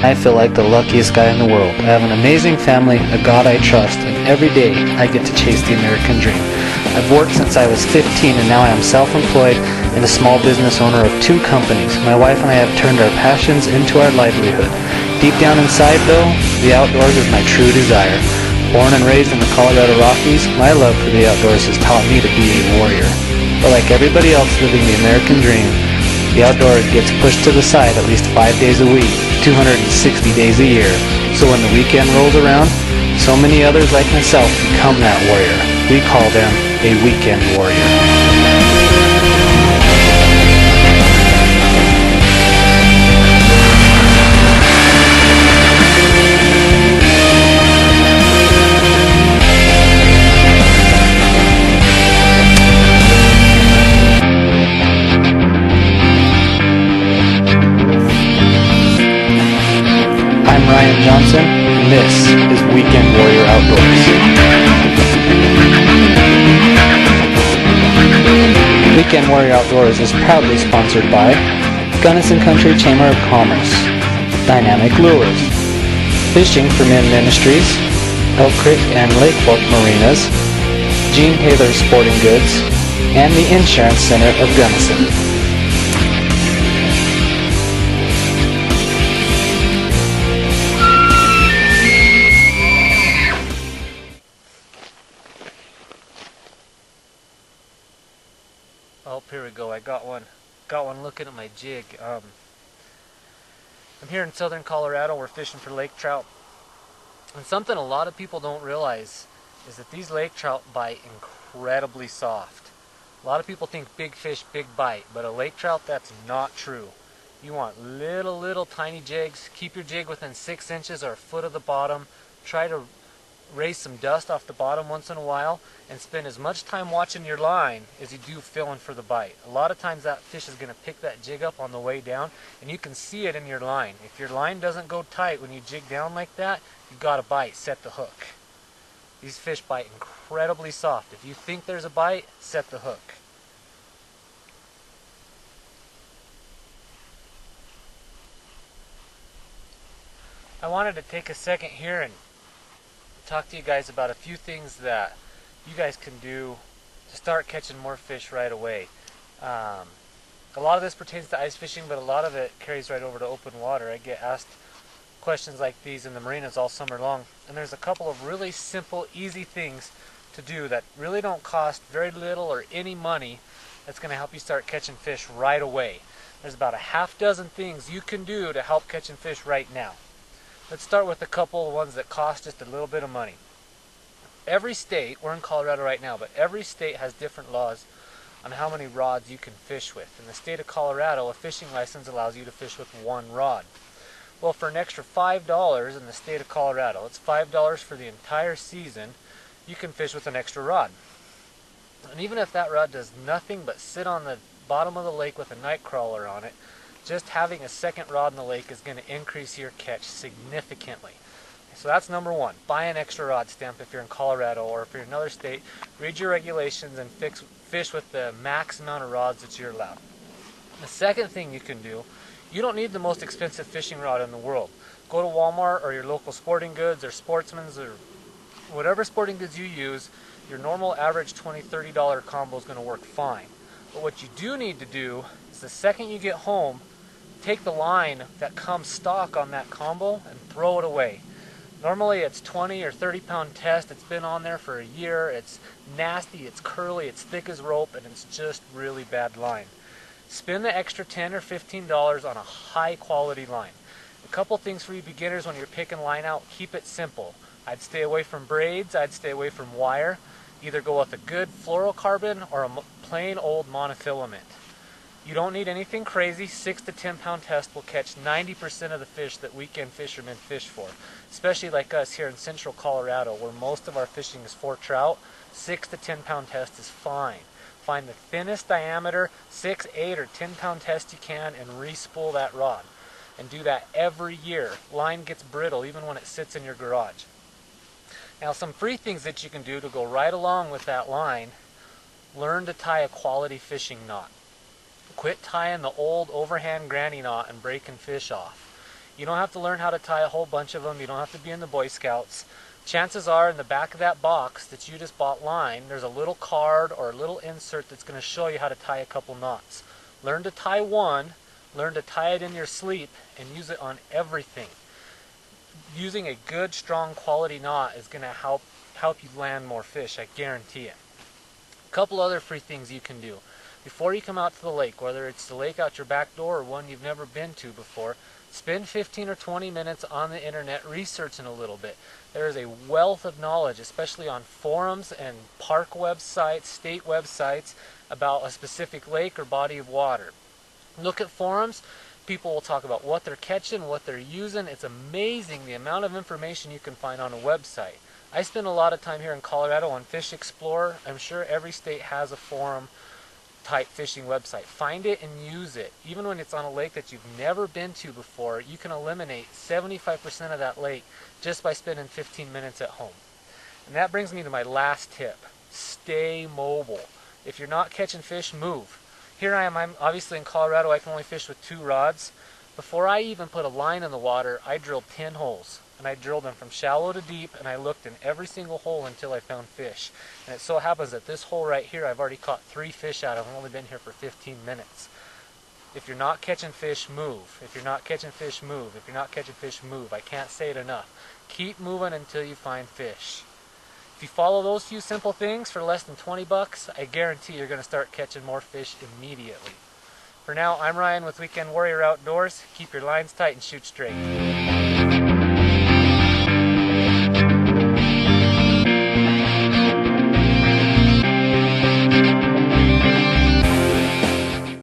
I feel like the luckiest guy in the world. I have an amazing family, a God I trust, and every day I get to chase the American dream. I've worked since I was 15 and now I am self-employed and a small business owner of 2 companies. My wife and I have turned our passions into our livelihood. Deep down inside though, the outdoors is my true desire. Born and raised in the Colorado Rockies, my love for the outdoors has taught me to be a warrior. But like everybody else living the American dream, the outdoors gets pushed to the side at least 5 days a week, 260 days a year. So when the weekend rolls around, so many others like myself become that warrior. We call them a weekend warrior. Ryan Johnson, and this is Weekend Warrior Outdoors. Weekend Warrior Outdoors is proudly sponsored by Gunnison Country Chamber of Commerce, Dynamic Lures, Fishing for Men Ministries, Elk Creek and Lake Fork Marinas, Gene Taylor Sporting Goods, and the Insurance Center of Gunnison. Oh, here we go. I got one looking at my jig. I'm here in southern Colorado. We're fishing for lake trout. And something a lot of people don't realize is that these lake trout bite incredibly soft. A lot of people think big fish, big bite, but a lake trout, that's not true. You want little tiny jigs. Keep your jig within 6 inches or a foot of the bottom. Try to raise some dust off the bottom once in a while, and spend as much time watching your line as you do feeling for the bite. A lot of times that fish is going to pick that jig up on the way down, and you can see it in your line. If your line doesn't go tight when you jig down like that, you've got a bite, set the hook. These fish bite incredibly soft. If you think there's a bite, set the hook. I wanted to take a second here and talk to you guys about a few things that you guys can do to start catching more fish right away. A lot of this pertains to ice fishing, but a lot of it carries right over to open water. I get asked questions like these in the marinas all summer long, and there's a couple of really simple, easy things to do that really don't cost very little or any money that's going to help you start catching fish right away. There's about a half dozen things you can do to help catching fish right now. Let's start with a couple of ones that cost just a little bit of money. Every state, we're in Colorado right now, but every state has different laws on how many rods you can fish with. In the state of Colorado, a fishing license allows you to fish with 1 rod. Well, for an extra $5 in the state of Colorado, it's $5 for the entire season, you can fish with an extra rod. And even if that rod does nothing but sit on the bottom of the lake with a night crawler on it, just having a second rod in the lake is going to increase your catch significantly. So that's number one. Buy an extra rod stamp if you're in Colorado, or if you're in another state, read your regulations and fish with the max amount of rods that you're allowed. The second thing you can do, you don't need the most expensive fishing rod in the world. Go to Walmart or your local sporting goods or Sportsman's or whatever sporting goods you use, your normal average $20, $30 combo is going to work fine. But what you do need to do is the second you get home, take the line that comes stock on that combo and throw it away. Normally it's 20 or 30 pound test. It's been on there for a year. It's nasty, it's curly, it's thick as rope, and it's just really bad line. Spend the extra $10 or $15 on a high quality line. A couple things for you beginners when you're picking line out, keep it simple. I'd stay away from braids, I'd stay away from wire. Either go with a good fluorocarbon or a plain old monofilament. You don't need anything crazy. 6 to 10 pound test will catch 90% of the fish that weekend fishermen fish for. Especially like us here in central Colorado, where most of our fishing is for trout. 6 to 10 pound test is fine. Find the thinnest diameter 6, 8, or 10 pound test you can and re-spool that rod. And do that every year. Line gets brittle even when it sits in your garage. Now, some free things that you can do to go right along with that line: learn to tie a quality fishing knot. Quit tying the old overhand granny knot and breaking fish off. You don't have to learn how to tie a whole bunch of them. You don't have to be in the Boy Scouts. Chances are in the back of that box that you just bought line, there's a little card or a little insert that's going to show you how to tie a couple knots. Learn to tie one, learn to tie it in your sleep, and use it on everything. Using a good, strong, quality knot is going to help you land more fish, I guarantee it. A couple other free things you can do. Before you come out to the lake, whether it's the lake out your back door or one you've never been to before, spend 15 or 20 minutes on the internet researching a little bit. There is a wealth of knowledge, especially on forums and park websites, state websites, about a specific lake or body of water. Look at forums. People will talk about what they're catching, what they're using. It's amazing the amount of information you can find on a website. I spend a lot of time here in Colorado on Fish Explorer. I'm sure every state has a forum type fishing website. Find it and use it. Even when it's on a lake that you've never been to before, you can eliminate 75% of that lake just by spending 15 minutes at home. And that brings me to my last tip. Stay mobile. If you're not catching fish, move. Here I am, I'm obviously in Colorado, I can only fish with 2 rods. Before I even put a line in the water, I drilled 10 holes. And I drilled them from shallow to deep, and I looked in every single hole until I found fish. And it so happens that this hole right here, I've already caught 3 fish out of. I've only been here for 15 minutes. If you're not catching fish, move. If you're not catching fish, move. If you're not catching fish, move. I can't say it enough. Keep moving until you find fish. If you follow those few simple things for less than 20 bucks, I guarantee you're going to start catching more fish immediately. For now, I'm Ryan with Weekend Warrior Outdoors. Keep your lines tight and shoot straight.